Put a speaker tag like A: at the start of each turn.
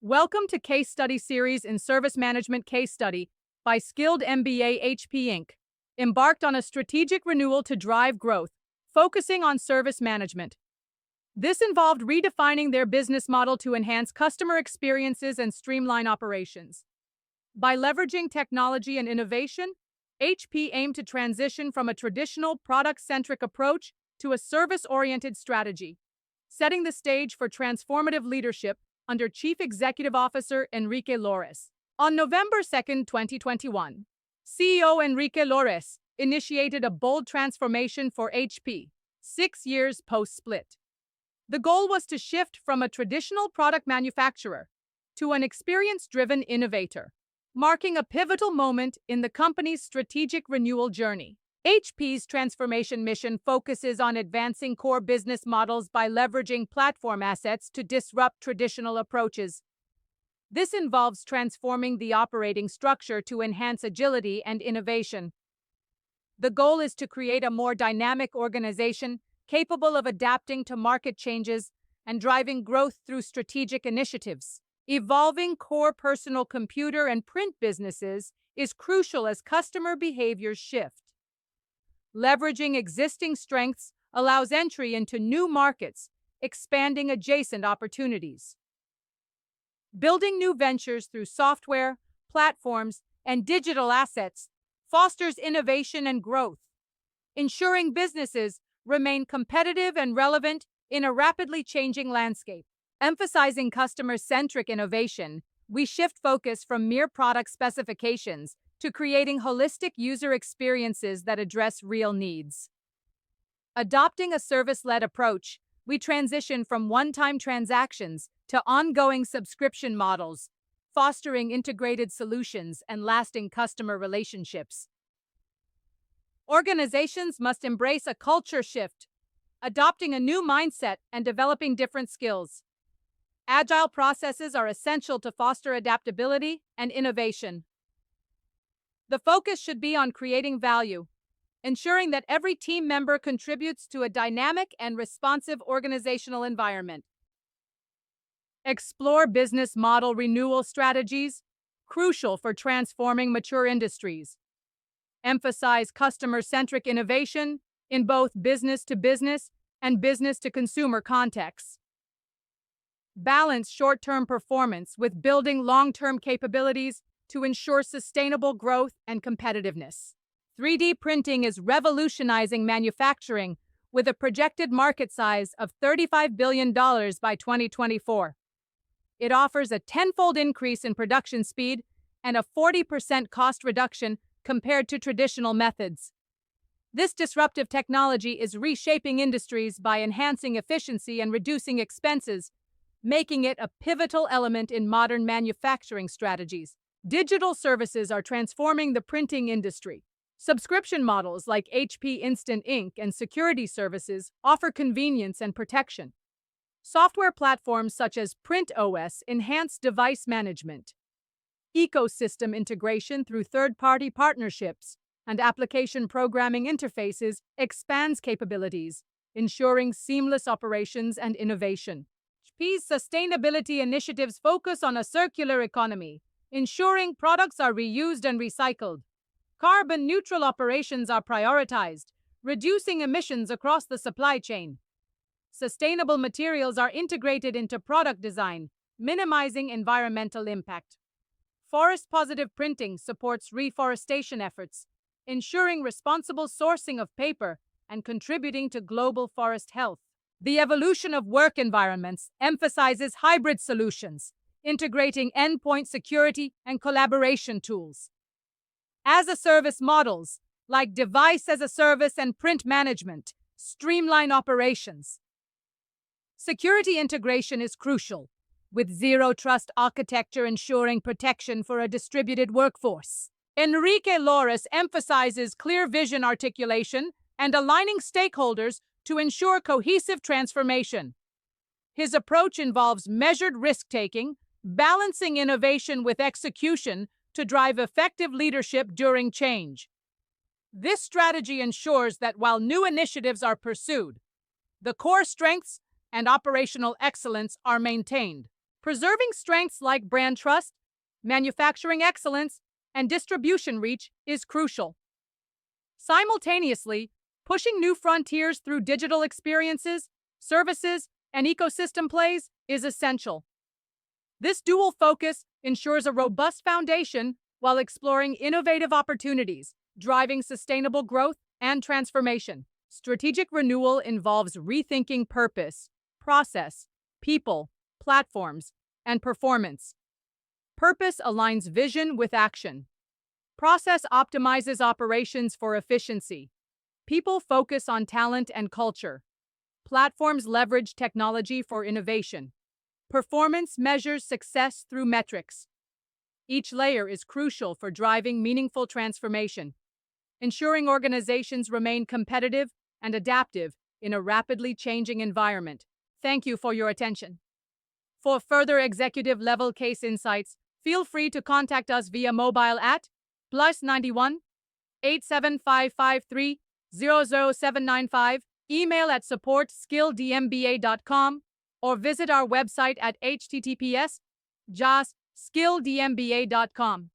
A: Welcome to Case Study Series in Service Management Case Study by Skilled MBA HP Inc., embarked on a strategic renewal to drive growth, focusing on service management. This involved redefining their business model to enhance customer experiences and streamline operations. By leveraging technology and innovation, HP aimed to transition from a traditional product-centric approach to a service-oriented strategy, setting the stage for transformative leadership under Chief Executive Officer Enrique Lores. On November 2, 2021, CEO Enrique Lores initiated a bold transformation for HP, 6 years post-split. The goal was to shift from a traditional product manufacturer to an experience-driven innovator, marking a pivotal moment in the company's strategic renewal journey. HP's transformation mission focuses on advancing core business models by leveraging platform assets to disrupt traditional approaches. This involves transforming the operating structure to enhance agility and innovation. The goal is to create a more dynamic organization capable of adapting to market changes and driving growth through strategic initiatives. Evolving core personal computer and print businesses is crucial as customer behaviors shift. Leveraging existing strengths allows entry into new markets, expanding adjacent opportunities. Building new ventures through software, platforms, and digital assets fosters innovation and growth, ensuring businesses remain competitive and relevant in a rapidly changing landscape. Emphasizing customer-centric innovation, we shift focus from mere product specifications to creating holistic user experiences that address real needs. Adopting a service-led approach, we transition from one-time transactions to ongoing subscription models, fostering integrated solutions and lasting customer relationships. Organizations must embrace a culture shift, adopting a new mindset and developing different skills. Agile processes are essential to foster adaptability and innovation. The focus should be on creating value, ensuring that every team member contributes to a dynamic and responsive organizational environment. Explore business model renewal strategies, crucial for transforming mature industries. Emphasize customer-centric innovation in both business-to-business and business-to-consumer contexts. Balance short-term performance with building long-term capabilities to ensure sustainable growth and competitiveness. 3D printing is revolutionizing manufacturing with a projected market size of $35 billion by 2024. It offers a tenfold increase in production speed and a 40% cost reduction compared to traditional methods. This disruptive technology is reshaping industries by enhancing efficiency and reducing expenses, making it a pivotal element in modern manufacturing strategies. Digital services are transforming the printing industry. Subscription models like HP Instant Ink and security services offer convenience and protection. Software platforms such as PrintOS enhance device management. Ecosystem integration through third-party partnerships and application programming interfaces expands capabilities, ensuring seamless operations and innovation. HP's sustainability initiatives focus on a circular economy, ensuring products are reused and recycled. Carbon-neutral operations are prioritized, reducing emissions across the supply chain. Sustainable materials are integrated into product design, minimizing environmental impact. Forest-positive printing supports reforestation efforts, ensuring responsible sourcing of paper and contributing to global forest health. The evolution of work environments emphasizes hybrid solutions, integrating endpoint security and collaboration tools. As-a-service models, like device-as-a-service and print management, streamline operations. Security integration is crucial, with zero-trust architecture ensuring protection for a distributed workforce. Enrique Lores emphasizes clear vision articulation and aligning stakeholders to ensure cohesive transformation. His approach involves measured risk-taking, balancing innovation with execution to drive effective leadership during change. This strategy ensures that while new initiatives are pursued, the core strengths and operational excellence are maintained. Preserving strengths like brand trust, manufacturing excellence, and distribution reach is crucial. Simultaneously, pushing new frontiers through digital experiences, services, and ecosystem plays is essential. This dual focus ensures a robust foundation while exploring innovative opportunities, driving sustainable growth and transformation. Strategic renewal involves rethinking purpose, process, people, platforms, and performance. Purpose aligns vision with action. Process optimizes operations for efficiency. People focus on talent and culture. Platforms leverage technology for innovation. Performance measures success through metrics. Each layer is crucial for driving meaningful transformation, ensuring organizations remain competitive and adaptive in a rapidly changing environment. Thank you for your attention. For further executive-level case insights, feel free to contact us via mobile at +91 87553 00795, email at support@skilldmba.com, or visit our website at https://skilldmba.com.